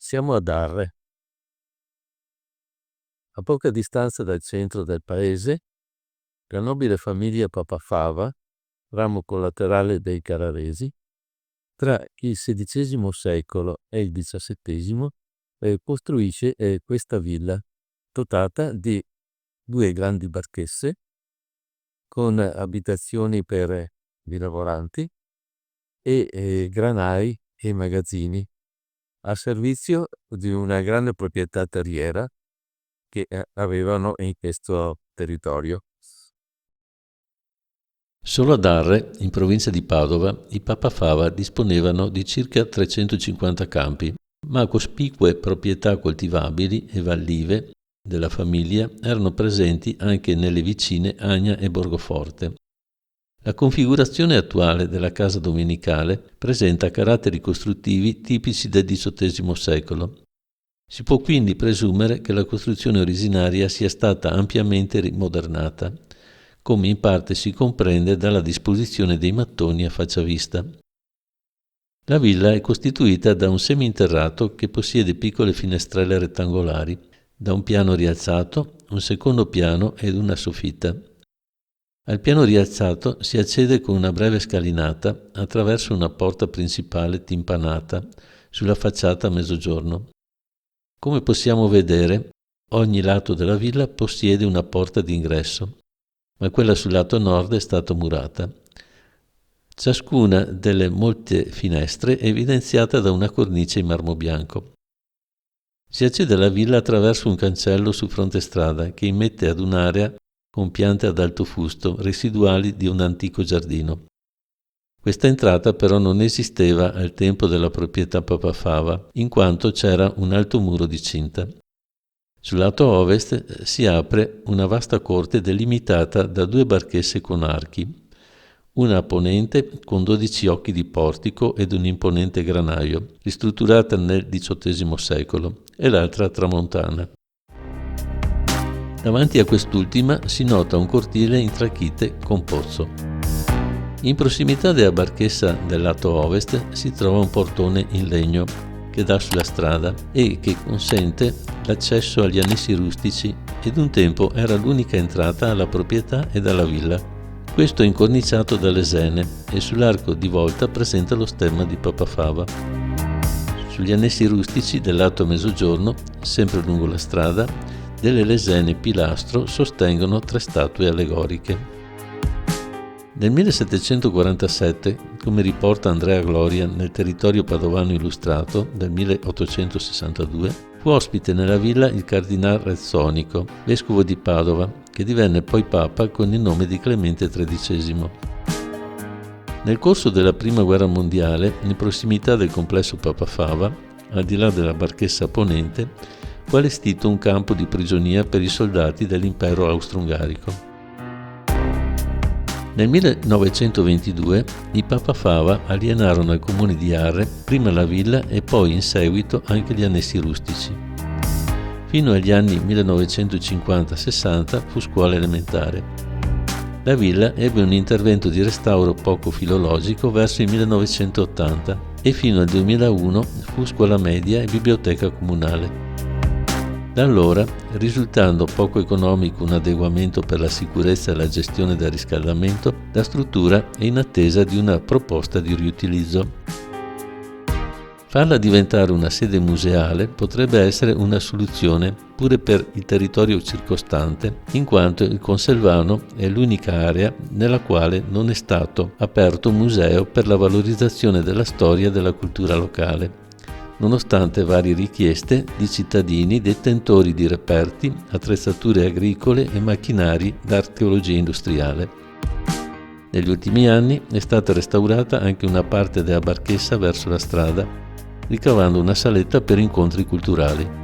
Siamo ad Arre, a poca distanza dal centro del paese, la nobile famiglia Papafava, ramo collaterale dei Carraresi, tra il XVI secolo e il XVII costruisce questa villa dotata di 2 grandi barchesse con abitazioni per i lavoranti e granai e magazzini a servizio di una grande proprietà terriera che avevano in questo territorio. Solo ad Arre, in provincia di Padova, i Papafava disponevano di circa 350 campi, ma cospicue proprietà coltivabili e vallive della famiglia erano presenti anche nelle vicine Agna e Borgoforte. La configurazione attuale della casa domenicale presenta caratteri costruttivi tipici del XVIII secolo. Si può quindi presumere che la costruzione originaria sia stata ampiamente rimodernata, come in parte si comprende dalla disposizione dei mattoni a faccia vista. La villa è costituita da un seminterrato che possiede piccole finestrelle rettangolari, da un piano rialzato, un secondo piano ed una soffitta. Al piano rialzato si accede con una breve scalinata attraverso una porta principale timpanata sulla facciata a mezzogiorno. Come possiamo vedere, ogni lato della villa possiede una porta d'ingresso, ma quella sul lato nord è stata murata. Ciascuna delle molte finestre è evidenziata da una cornice in marmo bianco. Si accede alla villa attraverso un cancello su fronte strada che immette ad un'area con piante ad alto fusto, residuali di un antico giardino. Questa entrata però non esisteva al tempo della proprietà Papafava, in quanto c'era un alto muro di cinta. Sul lato ovest si apre una vasta corte delimitata da 2 barchesse con archi, una a ponente con 12 occhi di portico ed un imponente granaio, ristrutturata nel XVIII secolo, e l'altra a tramontana. Davanti a quest'ultima si nota un cortile in trachite con pozzo. In prossimità della barchessa del lato ovest si trova un portone in legno che dà sulla strada e che consente l'accesso agli annessi rustici ed un tempo era l'unica entrata alla proprietà e alla villa. Questo è incorniciato da lesene e sull'arco di volta presenta lo stemma di Papafava. Sugli annessi rustici del lato mezzogiorno, sempre lungo la strada, delle lesene pilastro sostengono 3 statue allegoriche. Nel 1747, come riporta Andrea Gloria nel Territorio Padovano Illustrato del 1862, fu ospite nella villa il cardinal Rezzonico, vescovo di Padova, che divenne poi papa con il nome di Clemente XIII. Nel corso della Prima Guerra Mondiale, in prossimità del complesso Papafava, al di là della barchessa ponente, fu allestito un campo di prigionia per i soldati dell'impero austro-ungarico. Nel 1922 i Papafava alienarono al comune di Arre prima la villa e poi in seguito anche gli annessi rustici. Fino agli anni 1950-60 fu scuola elementare. La villa ebbe un intervento di restauro poco filologico verso il 1980 e fino al 2001 fu scuola media e biblioteca comunale. Da allora, risultando poco economico un adeguamento per la sicurezza e la gestione del riscaldamento, la struttura è in attesa di una proposta di riutilizzo. Farla diventare una sede museale potrebbe essere una soluzione pure per il territorio circostante, in quanto il Conselvano è l'unica area nella quale non è stato aperto un museo per la valorizzazione della storia e della cultura locale, nonostante varie richieste di cittadini detentori di reperti, attrezzature agricole e macchinari d'archeologia industriale. Negli ultimi anni è stata restaurata anche una parte della barchessa verso la strada, ricavando una saletta per incontri culturali.